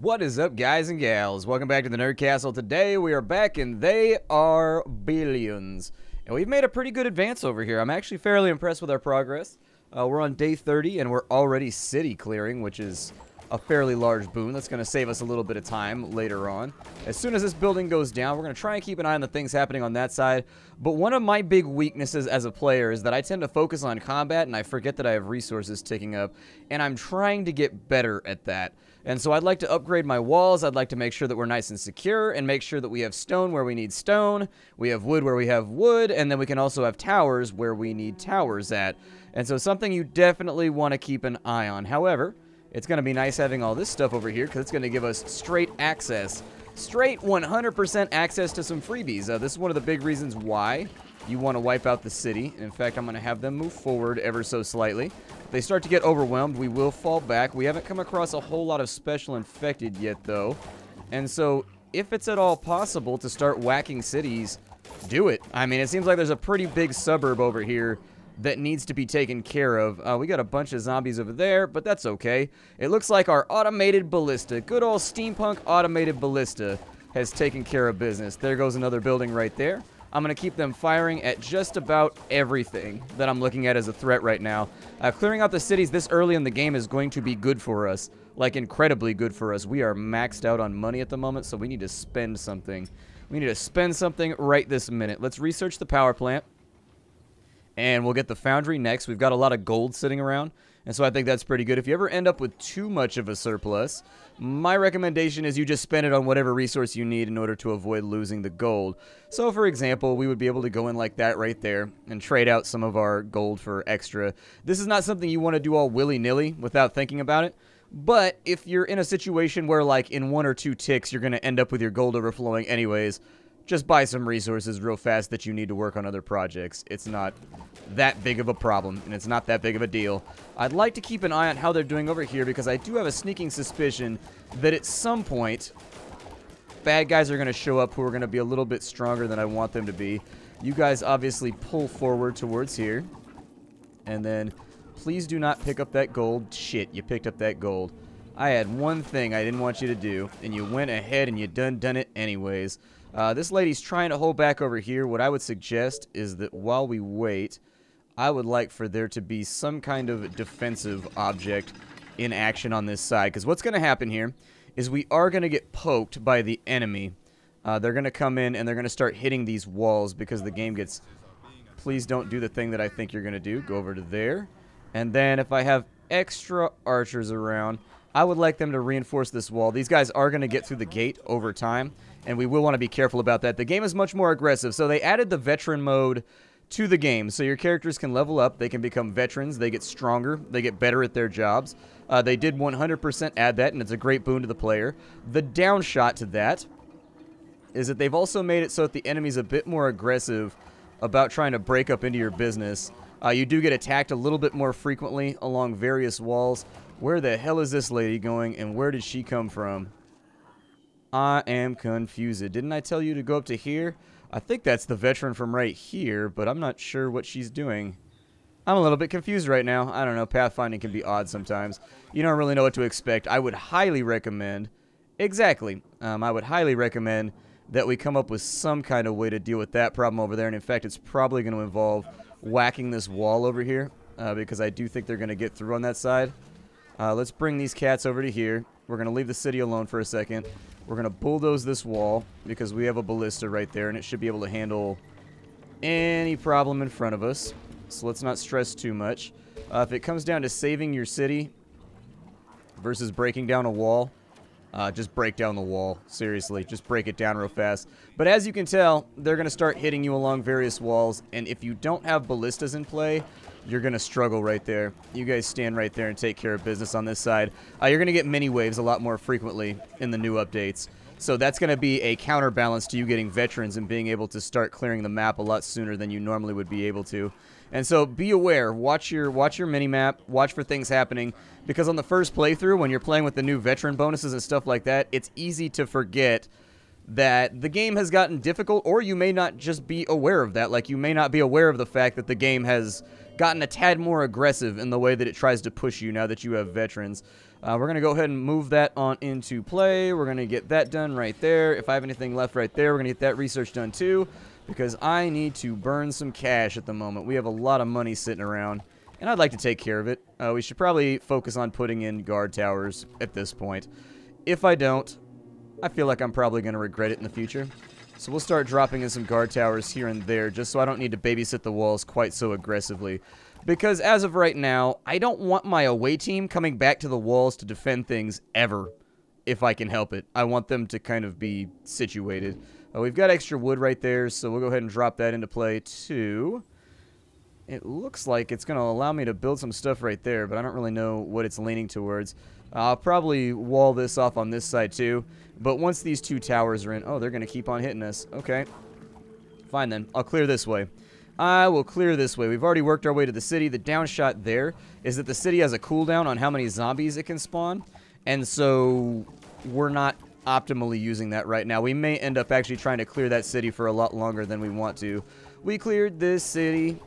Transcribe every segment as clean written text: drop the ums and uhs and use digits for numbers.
What is up, guys and gals? Welcome back to the Nerd Castle. Today we are back and they are billions. And we've made a pretty good advance over here. I'm actually fairly impressed with our progress. We're on day 30 and we're already city clearing, which is a fairly large boon. That's going to save us a little bit of time later on. As soon as this building goes down, we're going to try and keep an eye on the things happening on that side. But one of my big weaknesses as a player is that I tend to focus on combat and I forget that I have resources ticking up. And I'm trying to get better at that. And so I'd like to upgrade my walls. I'd like to make sure that we're nice and secure and make sure that we have stone where we need stone, we have wood where we have wood, and then we can also have towers where we need towers at. And so something you definitely want to keep an eye on. However, it's going to be nice having all this stuff over here because it's going to give us straight access, straight 100% access to some freebies. This is one of the big reasons why you want to wipe out the city. In fact, I'm going to have them move forward ever so slightly. If they start to get overwhelmed, we will fall back. We haven't come across a whole lot of special infected yet, though. And so, if it's at all possible to start whacking cities, do it. I mean, it seems like there's a pretty big suburb over here that needs to be taken care of. We got a bunch of zombies over there, but that's okay. It looks like our automated ballista, good old steampunk automated ballista, has taken care of business. There goes another building right there. I'm going to keep them firing at just about everything that I'm looking at as a threat right now. Clearing out the cities this early in the game is going to be good for us. Like, incredibly good for us. We are maxed out on money at the moment, so we need to spend something. We need to spend something right this minute. Let's research the power plant. And we'll get the foundry next. We've got a lot of gold sitting around, and so I think that's pretty good. If you ever end up with too much of a surplus, my recommendation is you just spend it on whatever resource you need in order to avoid losing the gold. So, for example, we would be able to go in like that right there and trade out some of our gold for extra. This is not something you want to do all willy-nilly without thinking about it. But if you're in a situation where, like, in 1 or 2 ticks, you're going to end up with your gold overflowing anyways, just buy some resources real fast that you need to work on other projects. It's not that big of a problem, and it's not that big of a deal. I'd like to keep an eye on how they're doing over here, because I do have a sneaking suspicion that at some point, bad guys are going to show up who are going to be a little bit stronger than I want them to be. You guys obviously pull forward towards here. And then, please do not pick up that gold. Shit, you picked up that gold. I had one thing I didn't want you to do, and you went ahead and you done it anyways. This lady's trying to hold back over here. What I would suggest is that while we wait, I would like for there to be some kind of defensive object in action on this side. Because what's going to happen here is we are going to get poked by the enemy. They're going to come in and they're going to start hitting these walls because the game gets... Please don't do the thing that I think you're going to do. Go over to there. And then if I have extra archers around, I would like them to reinforce this wall. These guys are going to get through the gate over time, and we will want to be careful about that. The game is much more aggressive, so they added the veteran mode to the game, so your characters can level up, they can become veterans, they get stronger, they get better at their jobs. They did 100% add that, and it's a great boon to the player. The downshot to that is that they've also made it so that the enemy's a bit more aggressive about trying to break up into your business. You do get attacked a little bit more frequently along various walls. Where the hell is this lady going, and where did she come from? I am confused. Didn't I tell you to go up to here? I think that's the veteran from right here, but I'm not sure what she's doing. I'm a little bit confused right now. I don't know. Pathfinding can be odd sometimes. You don't really know what to expect. I would highly recommend... Exactly. I would highly recommend that we come up with some kind of way to deal with that problem over there. And in fact, it's probably going to involve whacking this wall over here, because I do think they're going to get through on that side. Let's bring these cats over to here. We're going to leave the city alone for a second. We're going to bulldoze this wall because we have a ballista right there, and it should be able to handle any problem in front of us. So let's not stress too much. If it comes down to saving your city versus breaking down a wall, just break down the wall. Seriously, just break it down real fast. But as you can tell, they're going to start hitting you along various walls, and if you don't have ballistas in play, you're going to struggle right there. You guys stand right there and take care of business on this side. You're going to get mini waves a lot more frequently in the new updates. So that's going to be a counterbalance to you getting veterans and being able to start clearing the map a lot sooner than you normally would be able to. And so be aware. Watch your mini-map. Watch for things happening. Because on the first playthrough, when you're playing with the new veteran bonuses and stuff like that, it's easy to forget that the game has gotten difficult, or you may not just be aware of that. Like, you may not be aware of the fact that the game has gotten a tad more aggressive in the way that it tries to push you now that you have veterans. We're going to go ahead and move that on into play. We're going to get that done right there. If I have anything left right there, we're going to get that research done too, because I need to burn some cash at the moment. We have a lot of money sitting around, and I'd like to take care of it. We should probably focus on putting in guard towers at this point. If I don't, I feel like I'm probably going to regret it in the future. So we'll start dropping in some guard towers here and there, just so I don't need to babysit the walls quite so aggressively. Because as of right now, I don't want my away team coming back to the walls to defend things ever, if I can help it. I want them to kind of be situated. We've got extra wood right there, so we'll go ahead and drop that into play too. It looks like it's going to allow me to build some stuff right there, but I don't really know what it's leaning towards. I'll probably wall this off on this side too, but once these two towers are in... Oh, they're going to keep on hitting us. Okay. Fine then. I'll clear this way. I will clear this way. We've already worked our way to the city. The downshot there is that the city has a cooldown on how many zombies it can spawn, and so we're not optimally using that right now. We may end up actually trying to clear that city for a lot longer than we want to. We cleared this city.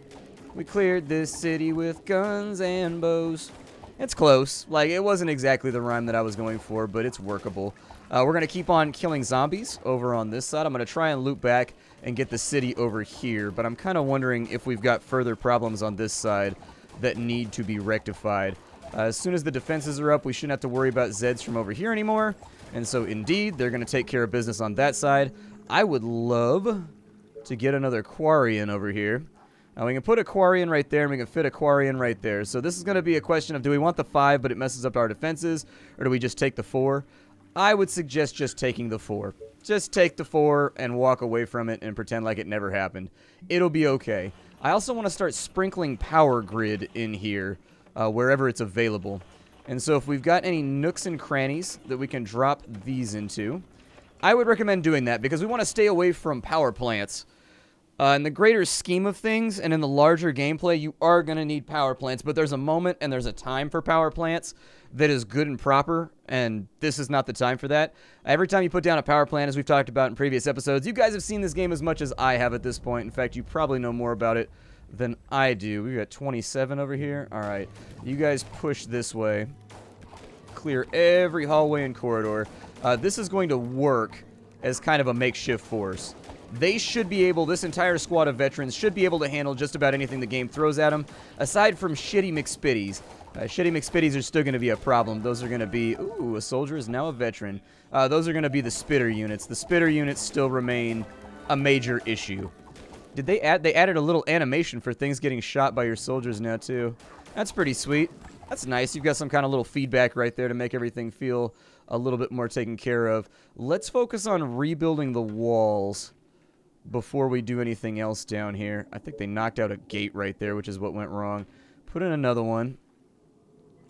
We cleared this city with guns and bows. It's close. Like, it wasn't exactly the rhyme that I was going for, but it's workable. We're going to keep on killing zombies over on this side. I'm going to try and loop back and get the city over here, but I'm kind of wondering if we've got further problems on this side that need to be rectified. As soon as the defenses are up, we shouldn't have to worry about Zeds from over here anymore, and so indeed, they're going to take care of business on that side. I would love to get another quarry in over here. We can put a quarry in right there, and we can fit a quarry in right there. So this is going to be a question of, do we want the 5, but it messes up our defenses, or do we just take the 4? I would suggest just taking the 4. Just take the 4 and walk away from it and pretend like it never happened. It'll be okay. I also want to start sprinkling power grid in here wherever it's available. And so if we've got any nooks and crannies that we can drop these into, I would recommend doing that because we want to stay away from power plants. In the greater scheme of things and in the larger gameplay, you are going to need power plants, but there's a moment and there's a time for power plants that is good and proper, and this is not the time for that. Every time you put down a power plant, as we've talked about in previous episodes, you guys have seen this game as much as I have at this point. In fact, you probably know more about it than I do. We've got 27 over here. All right, you guys push this way. Clear every hallway and corridor. This is going to work as kind of a makeshift force. They should be able, this entire squad of veterans should be able to handle just about anything the game throws at them, aside from shitty McSpitties. Shitty McSpitties are still going to be a problem. Those are going to be, ooh, a soldier is now a veteran. Those are going to be the spitter units. The spitter units still remain a major issue. Did they added a little animation for things getting shot by your soldiers now too. That's pretty sweet. That's nice. You've got some kind of little feedback right there to make everything feel a little bit more taken care of. Let's focus on rebuilding the walls before we do anything else down here. I think they knocked out a gate right there, which is what went wrong. Put in another one.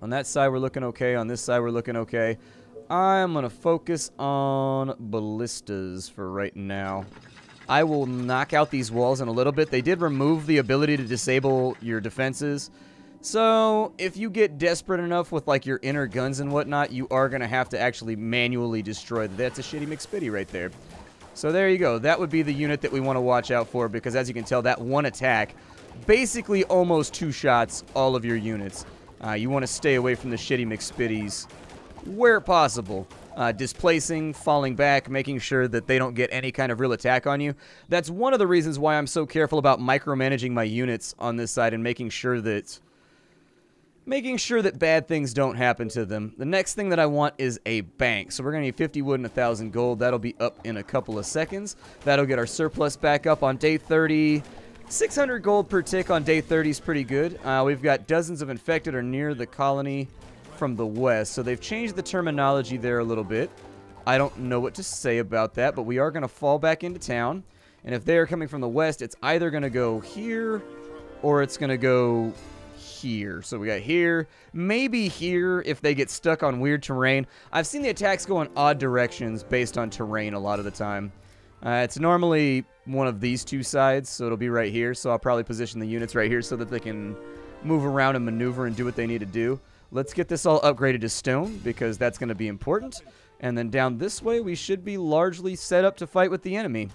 On that side, we're looking okay. On this side, we're looking okay. I'm going to focus on ballistas for right now. I will knock out these walls in a little bit. They did remove the ability to disable your defenses. So, if you get desperate enough with, like, your inner guns and whatnot, you are going to have to actually manually destroy them. That's a shitty McSpitty right there. So there you go. That would be the unit that we want to watch out for because, as you can tell, that one attack basically almost two-shots all of your units. You want to stay away from the shitty McSpitties where possible. Displacing, falling back, making sure that they don't get any kind of real attack on you. That's one of the reasons why I'm so careful about micromanaging my units on this side and making sure that bad things don't happen to them. The next thing that I want is a bank. So we're going to need 50 wood and 1,000 gold. That'll be up in a couple of seconds. That'll get our surplus back up on day 30. 600 gold per tick on day 30 is pretty good. We've got dozens of infected or near the colony from the west. So they've changed the terminology there a little bit. I don't know what to say about that, but we are going to fall back into town. And if they're coming from the west, it's either going to go here or it's going to go here. So we got here, maybe here if they get stuck on weird terrain. I've seen the attacks go in odd directions based on terrain a lot of the time. It's normally one of these two sides, so it'll be right here. So I'll probably position the units right here so that they can move around and maneuver and do what they need to do. Let's get this all upgraded to stone because that's going to be important. And then down this way, we should be largely set up to fight with the enemy.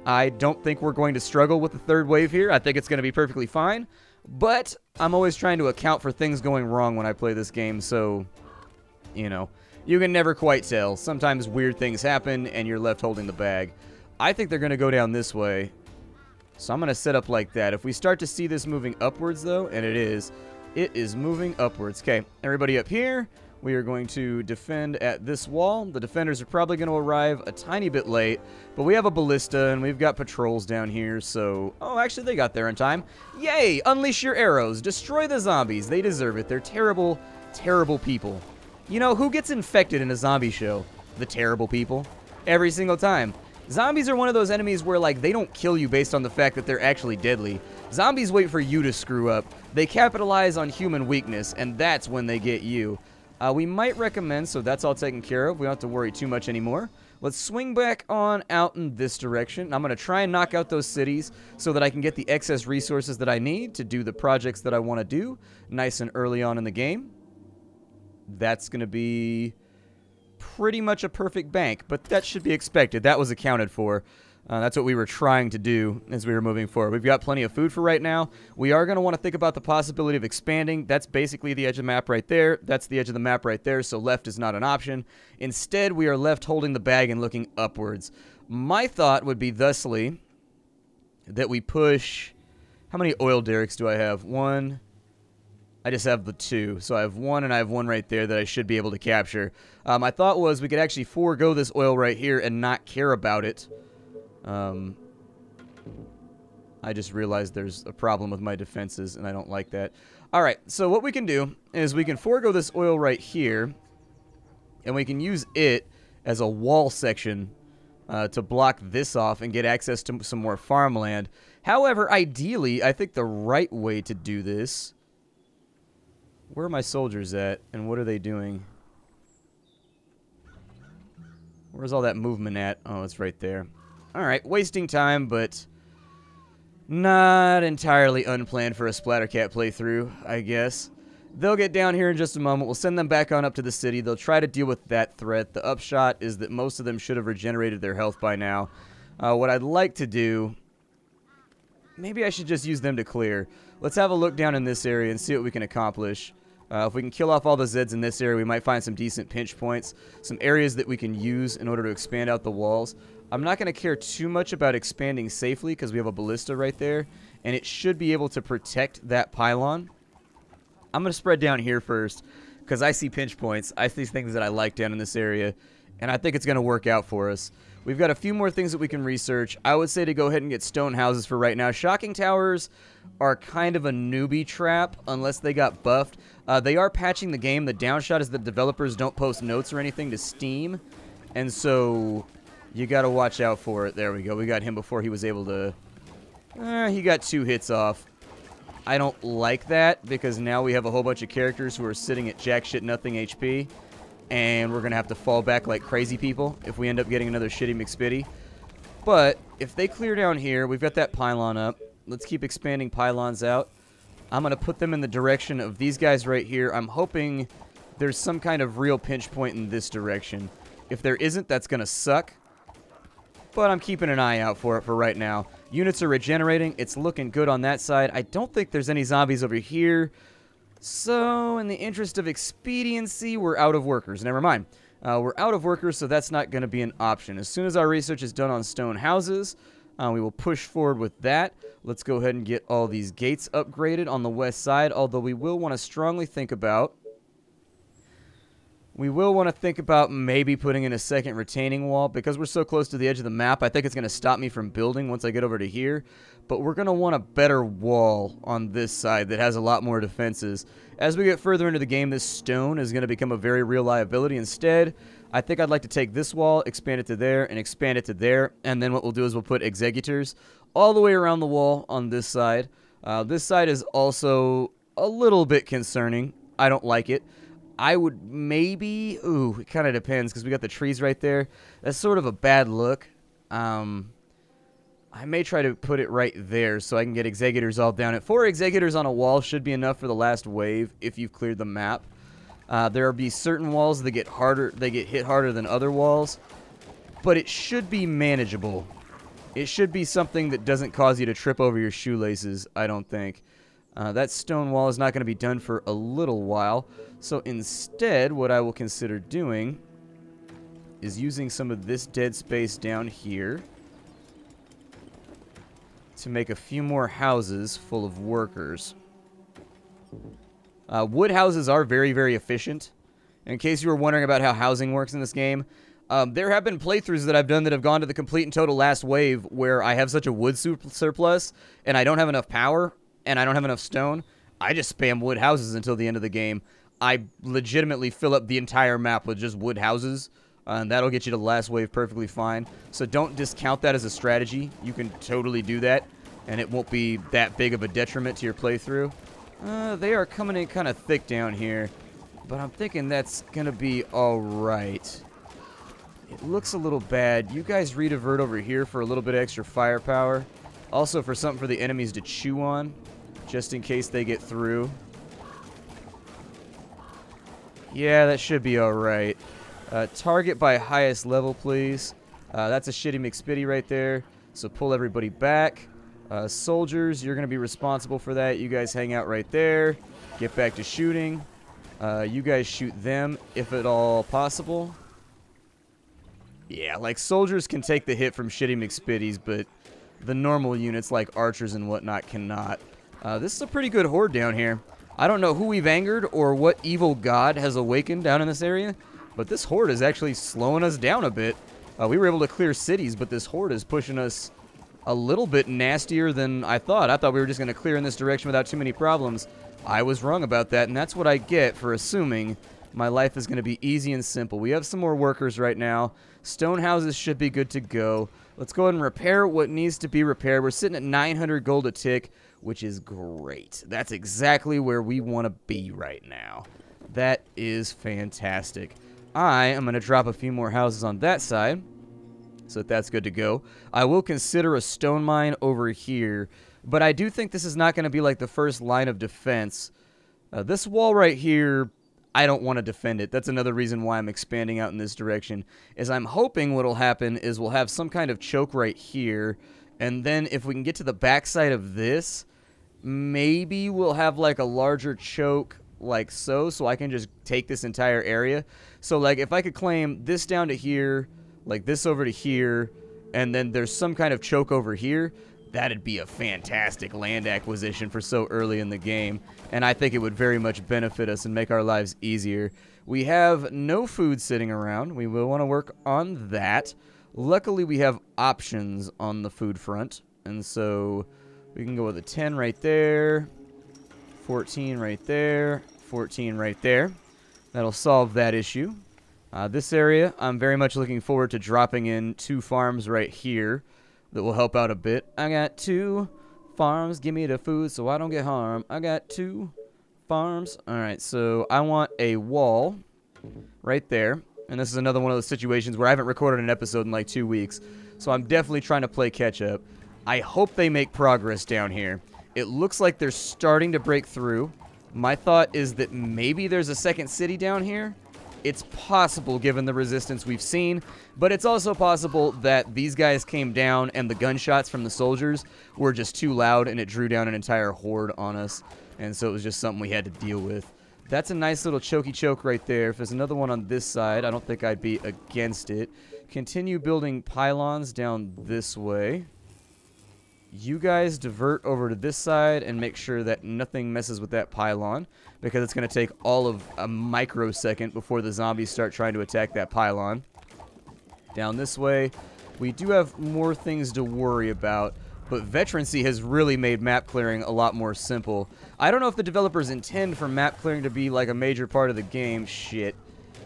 I don't think we're going to struggle with the third wave here. I think it's going to be perfectly fine. But I'm always trying to account for things going wrong when I play this game, so you know, you can never quite tell. Sometimes weird things happen, and you're left holding the bag. I think they're going to go down this way. So I'm going to set up like that. If we start to see this moving upwards, though, and it is moving upwards. Okay, everybody up here. We are going to defend at this wall. The defenders are probably going to arrive a tiny bit late, but we have a ballista, and we've got patrols down here, so... Oh, actually, they got there in time. Yay! Unleash your arrows. Destroy the zombies. They deserve it. They're terrible, terrible people. You know, who gets infected in a zombie show? The terrible people. Every single time. Zombies are one of those enemies where, like, they don't kill you based on the fact that they're actually deadly. Zombies wait for you to screw up. They capitalize on human weakness, and that's when they get you. We might recommend, so that's all taken care of. We don't have to worry too much anymore. Let's swing back on out in this direction. I'm going to try and knock out those cities so that I can get the excess resources that I need to do the projects that I want to do nice and early on in the game. That's going to be pretty much a perfect bank, but that should be expected. That was accounted for. That's what we were trying to do as we were moving forward. We've got plenty of food for right now. We are going to want to think about the possibility of expanding. That's basically the edge of the map right there. That's the edge of the map right there, so left is not an option. Instead, we are left holding the bag and looking upwards. My thought would be thusly that we push... How many oil derricks do I have? One. I just have the two. So I have one, and I have one right there that I should be able to capture. My thought was we could actually forego this oil right here and not care about it. I just realized there's a problem with my defenses, and I don't like that. Alright, so what we can do is we can forego this oil right here, and we can use it as a wall section to block this off and get access to some more farmland. However, ideally, I think the right way to do this... Where are my soldiers at, and what are they doing? Where's all that movement at? Oh, it's right there. Alright, wasting time, but not entirely unplanned for a Splattercat playthrough, I guess. They'll get down here in just a moment. We'll send them back on up to the city. They'll try to deal with that threat. The upshot is that most of them should have regenerated their health by now. What I'd like to do... Maybe I should just use them to clear. Let's have a look down in this area and see what we can accomplish. If we can kill off all the Zeds in this area, we might find some decent pinch points. Some areas that we can use in order to expand out the walls. I'm not going to care too much about expanding safely because we have a ballista right there. And it should be able to protect that pylon. I'm going to spread down here first because I see pinch points. I see things that I like down in this area. And I think it's going to work out for us. We've got a few more things that we can research. I would say to go ahead and get stone houses for right now. Shocking towers are kind of a newbie trap unless they got buffed. They are patching the game. The downshot is that developers don't post notes or anything to Steam. And so you got to watch out for it. There we go. We got him before he was able to... he got 2 hits off. I don't like that because now we have a whole bunch of characters who are sitting at jack shit nothing HP. And we're going to have to fall back like crazy people if we end up getting another shitty McSpitty. But if they clear down here, we've got that pylon up. Let's keep expanding pylons out. I'm going to put them in the direction of these guys right here. I'm hoping there's some kind of real pinch point in this direction. If there isn't, that's going to suck. But I'm keeping an eye out for it for right now. Units are regenerating. It's looking good on that side. I don't think there's any zombies over here. So, in the interest of expediency, we're out of workers. Never mind. We're out of workers, so that's not going to be an option. As soon as our research is done on stone houses, we will push forward with that. Let's go ahead and get all these gates upgraded on the west side, although we will want to strongly think about... We will want to think about maybe putting in a second retaining wall. Because we're so close to the edge of the map, I think it's going to stop me from building once I get over to here. But we're going to want a better wall on this side that has a lot more defenses. As we get further into the game, this stone is going to become a very real liability. Instead, I think I'd like to take this wall, expand it to there, and expand it to there. And then what we'll do is we'll put executors all the way around the wall on this side. This side is also a little bit concerning. I don't like it. I would maybe... Ooh, it kind of depends because we got the trees right there. That's sort of a bad look. I may try to put it right there so I can get executors all down it. 4 executors on a wall should be enough for the last wave if you've cleared the map. There will be certain walls that get harder. They get hit harder than other walls. But it should be manageable. It should be something that doesn't cause you to trip over your shoelaces, I don't think. That stone wall is not going to be done for a little while. So instead, what I will consider doing is using some of this dead space down here to make a few more houses full of workers. Wood houses are very, very efficient. In case you were wondering about how housing works in this game, there have been playthroughs that I've done that have gone to the complete and total last wave where I have such a wood surplus and I don't have enough power and I don't have enough stone. I just spam wood houses until the end of the game. I legitimately fill up the entire map with just wood houses. And that'll get you to the last wave perfectly fine. So don't discount that as a strategy. You can totally do that, and it won't be that big of a detriment to your playthrough. They are coming in kind of thick down here, but I'm thinking that's going to be alright. It looks a little bad. You guys redivert over here for a little bit of extra firepower. Also for something for the enemies to chew on, just in case they get through. Yeah, that should be alright. Target by highest level, please. That's a shitty McSpitty right there. So pull everybody back. Soldiers, you're going to be responsible for that. You guys hang out right there. Get back to shooting. You guys shoot them, if at all possible. Yeah, like, soldiers can take the hit from shitty McSpitties, but the normal units like archers and whatnot cannot. This is a pretty good horde down here. I don't know who we've angered or what evil god has awakened down in this area, but this horde is actually slowing us down a bit. We were able to clear cities, but this horde is pushing us a little bit nastier than I thought. I thought we were just going to clear in this direction without too many problems. I was wrong about that, and that's what I get for assuming my life is going to be easy and simple. We have some more workers right now. Stone houses should be good to go. Let's go ahead and repair what needs to be repaired. We're sitting at 900 gold a tick, which is great. That's exactly where we want to be right now. That is fantastic. I am going to drop a few more houses on that side, so that's good to go. I will consider a stone mine over here, but I do think this is not going to be like the first line of defense. This wall right here, I don't want to defend it. That's another reason why I'm expanding out in this direction, is I'm hoping what will happen is we'll have some kind of choke right here, and then if we can get to the backside of this, maybe we'll have like a larger choke like so I can just take this entire area. So like if I could claim this down to here, like this over to here, and then there's some kind of choke over here, that'd be a fantastic land acquisition for so early in the game, and I think it would very much benefit us and make our lives easier. We have no food sitting around. We will want to work on that. Luckily, we have options on the food front, and so we can go with a 10 right there, 14 right there, 14 right there. That'll solve that issue. This area, I'm very much looking forward to dropping in 2 farms right here that will help out a bit. I got 2 farms. Give me the food so I don't get harmed. I got 2 farms. Alright, so I want a wall right there. And this is another one of those situations where I haven't recorded an episode in like 2 weeks. So I'm definitely trying to play catch up. I hope they make progress down here. It looks like they're starting to break through. My thought is that maybe there's a second city down here. It's possible given the resistance we've seen, but it's also possible that these guys came down and the gunshots from the soldiers were just too loud and it drew down an entire horde on us, and so it was just something we had to deal with. That's a nice little chokey choke right there. If there's another one on this side, I don't think I'd be against it. Continue building pylons down this way. You guys divert over to this side and make sure that nothing messes with that pylon, because it's going to take all of a microsecond before the zombies start trying to attack that pylon. Down this way, we do have more things to worry about, but veterancy has really made map clearing a lot more simple. I don't know if the developers intend for map clearing to be like a major part of the game. Shit.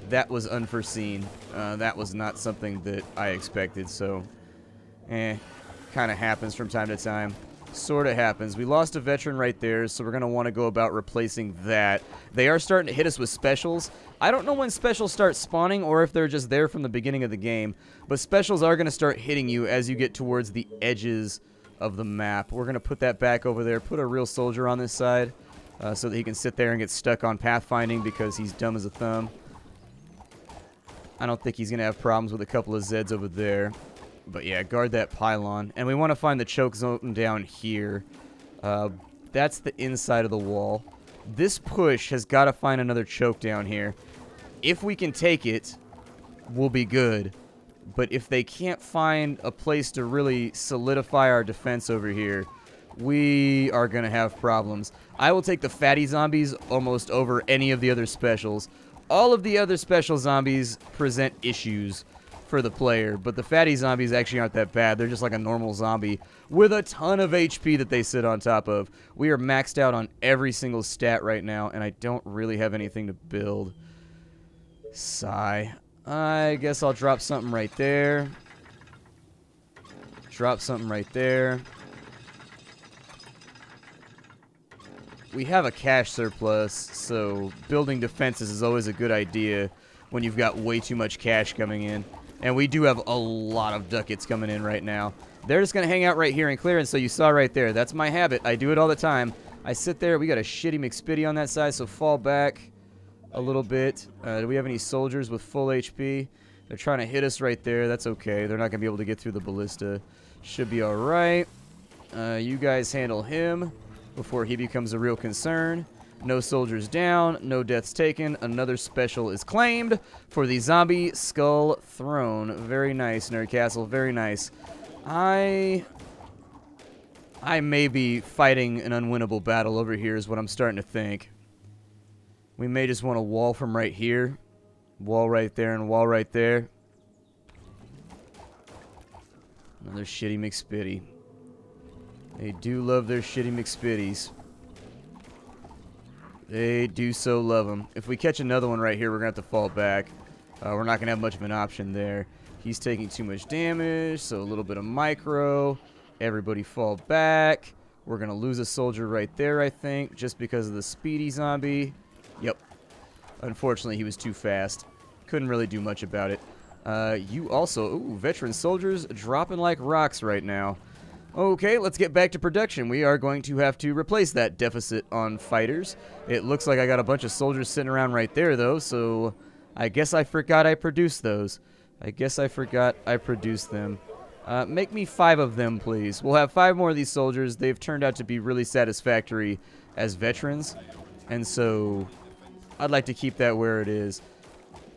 That was unforeseen. That was not something that I expected, so kind of happens from time to time. Sort of happens. We lost a veteran right there, so we're going to want to go about replacing that. They are starting to hit us with specials. I don't know when specials start spawning or if they're just there from the beginning of the game, but specials are going to start hitting you as you get towards the edges of the map. We're going to put that back over there, put a real soldier on this side so that he can sit there and get stuck on pathfinding because he's dumb as a thumb. I don't think he's going to have problems with a couple of Zeds over there. But yeah, guard that pylon. And we want to find the choke zone down here. That That's the inside of the wall. This push has got to find another choke down here. If we can take it, we'll be good. But if they can't find a place to really solidify our defense over here, we are going to have problems. I will take the fatty zombies almost over any of the other specials. All of the other special zombies present issues for the player, but the fatty zombies actually aren't that bad. They're just like a normal zombie with a ton of HP that they sit on top of. We are maxed out on every single stat right now, and I don't really have anything to build. Sigh. I guess I'll drop something right there. Drop something right there. We have a cash surplus, so building defenses is always a good idea when you've got way too much cash coming in. And we do have a lot of ducats coming in right now. They're just going to hang out right here and clear, and so you saw right there. That's my habit. I do it all the time. I sit there. We got a shitty McSpitty on that side, so fall back a little bit. Do we have any soldiers with full HP? They're trying to hit us right there. That's okay. They're not going to be able to get through the ballista. Should be all right. You guys handle him before he becomes a real concern. No soldiers down, no deaths taken. Another special is claimed for the zombie skull throne. Very nice, Nerd Castle, very nice. I may be fighting an unwinnable battle over here is what I'm starting to think. We may just want a wall from right here. Wall right there and wall right there. Another shitty McSpitty. They do love their shitty McSpitties. They do so love them. If we catch another one right here, we're going to have to fall back. We're not going to have much of an option there. He's taking too much damage, so a little bit of micro. Everybody fall back. We're going to lose a soldier right there, I think, just because of the speedy zombie. Yep. Unfortunately, he was too fast. Couldn't really do much about it. You also... Ooh, veteran soldiers dropping like rocks right now. Okay, let's get back to production. We are going to have to replace that deficit on fighters. It looks like I got a bunch of soldiers sitting around right there, though, so I guess I forgot I produced those. I guess I forgot I produced them. Make me 5 of them, please. We'll have 5 more of these soldiers. They've turned out to be really satisfactory as veterans, and so I'd like to keep that where it is.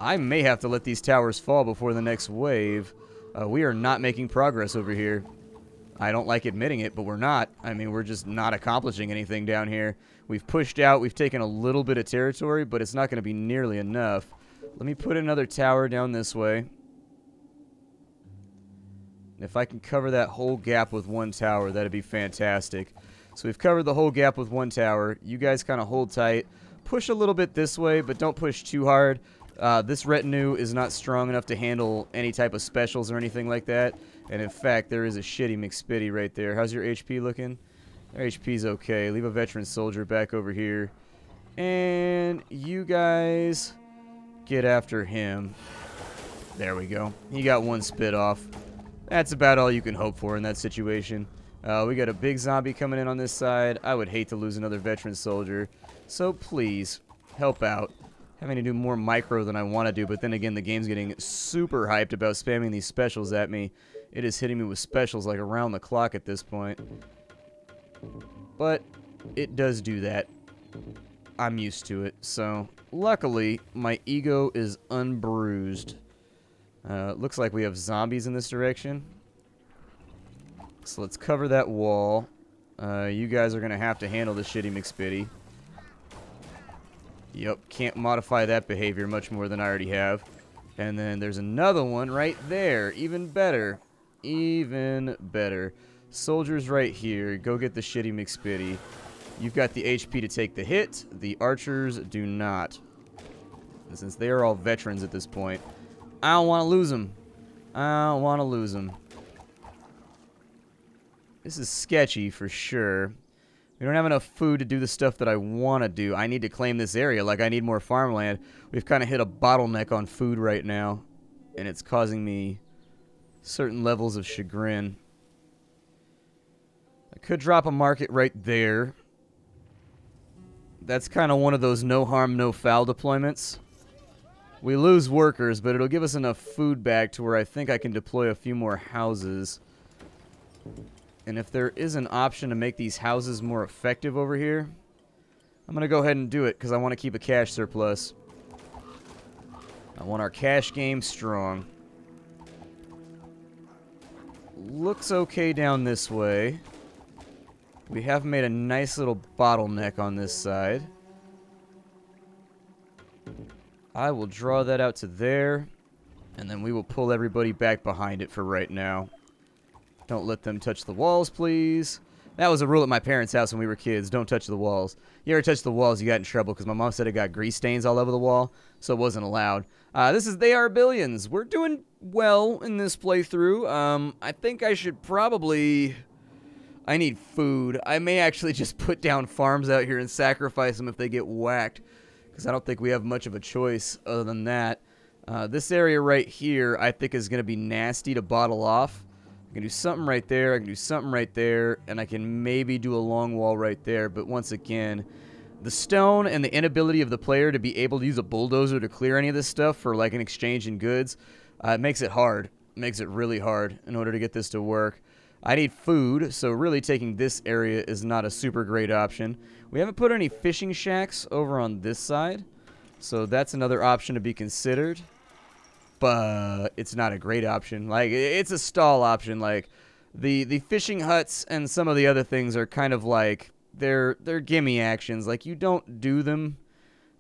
I may have to let these towers fall before the next wave. We are not making progress over here. I don't like admitting it, but we're not. I mean, we're just not accomplishing anything down here. We've pushed out. We've taken a little bit of territory, but it's not going to be nearly enough. Let me put another tower down this way. If I can cover that whole gap with one tower, that'd be fantastic. So we've covered the whole gap with one tower. You guys kind of hold tight. Push a little bit this way, but don't push too hard. This retinue is not strong enough to handle any type of specials or anything like that. And in fact, there is a shitty McSpitty right there. How's your HP looking? Their HP's okay. Leave a veteran soldier back over here. And you guys get after him. There we go. He got one spit off. That's about all you can hope for in that situation. We got a big zombie coming in on this side. I would hate to lose another veteran soldier. So please, help out. Having to do more micro than I want to do, but then again, the game's getting super hyped about spamming these specials at me. It is hitting me with specials like around the clock at this point. But it does do that. I'm used to it. So, luckily, my ego is unbruised. Looks like we have zombies in this direction. So let's cover that wall. You guys are going to have to handle the shitty McSpitty. Yep, can't modify that behavior much more than I already have. And then there's another one right there. Even better. Even better. Soldiers right here. Go get the shitty McSpitty. You've got the HP to take the hit. The archers do not. And since they are all veterans at this point, I don't want to lose them. I don't want to lose them. This is sketchy for sure. We don't have enough food to do the stuff that I want to do. I need to claim this area like I need more farmland. We've kind of hit a bottleneck on food right now, and it's causing me certain levels of chagrin. I could drop a market right there. That's kind of one of those no harm, no foul deployments. We lose workers, but it'll give us enough food back to where I think I can deploy a few more houses. And if there is an option to make these houses more effective over here, I'm going to go ahead and do it because I want to keep a cash surplus. I want our cash game strong. Looks okay down this way. We have made a nice little bottleneck on this side. I will draw that out to there, and then we will pull everybody back behind it for right now. Don't let them touch the walls, please. That was a rule at my parents' house when we were kids. Don't touch the walls. You ever touch the walls, you got in trouble because my mom said it got grease stains all over the wall, so it wasn't allowed. This is They Are Billions. We're doing well in this playthrough. I think I should probably... I need food. I may actually just put down farms out here and sacrifice them if they get whacked, because I don't think we have much of a choice other than that. This area right here I think is going to be nasty to bottle off. I can do something right there, I can do something right there, and I can maybe do a long wall right there, but once again, the stone and the inability of the player to be able to use a bulldozer to clear any of this stuff for like an exchange in goods, it makes it hard. It makes it really hard in order to get this to work. I need food, so really taking this area is not a super great option. We haven't put any fishing shacks over on this side, so that's another option to be considered. But it's not a great option. Like, it's a stall option. Like, the fishing huts and some of the other things are kind of like, they're gimme actions. Like, you don't do them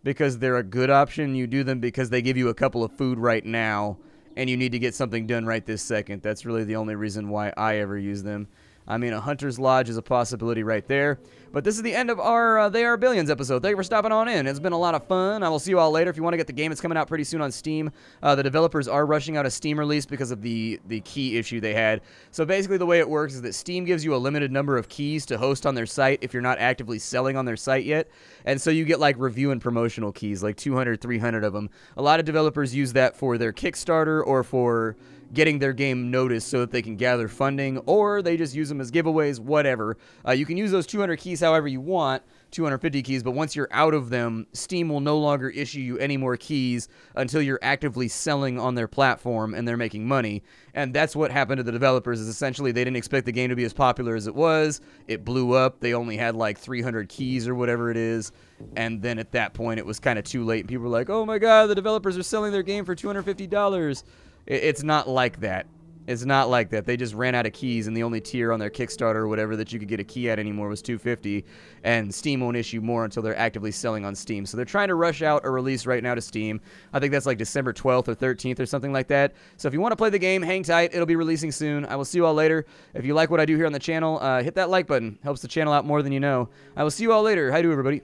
because they're a good option. You do them because they give you a couple of food right now, and you need to get something done right this second. That's really the only reason why I ever use them. I mean, a Hunter's Lodge is a possibility right there. But this is the end of our They Are Billions episode. Thank you for stopping on in. It's been a lot of fun. I will see you all later. If you want to get the game, it's coming out pretty soon on Steam. The developers are rushing out a Steam release because of the key issue they had. So basically the way it works is that Steam gives you a limited number of keys to host on their site if you're not actively selling on their site yet. And so you get like review and promotional keys, like 200, 300 of them. A lot of developers use that for their Kickstarter or for getting their game noticed so that they can gather funding, or they just use them as giveaways, whatever. You can use those 200 keys however you want, 250 keys, but once you're out of them, Steam will no longer issue you any more keys until you're actively selling on their platform and they're making money. And that's what happened to the developers, is essentially they didn't expect the game to be as popular as it was. It blew up. They only had like 300 keys or whatever it is. And then at that point, it was kind of too late. And people were like, oh my God, the developers are selling their game for $250. It's not like that. It's not like that. They just ran out of keys, and the only tier on their Kickstarter or whatever that you could get a key at anymore was $250, and Steam won't issue more until they're actively selling on Steam. So they're trying to rush out a release right now to Steam. I think that's like December 12th or 13th or something like that. So if you want to play the game, hang tight. It'll be releasing soon. I will see you all later. If you like what I do here on the channel, hit that like button. Helps the channel out more than you know. I will see you all later. Hi to everybody.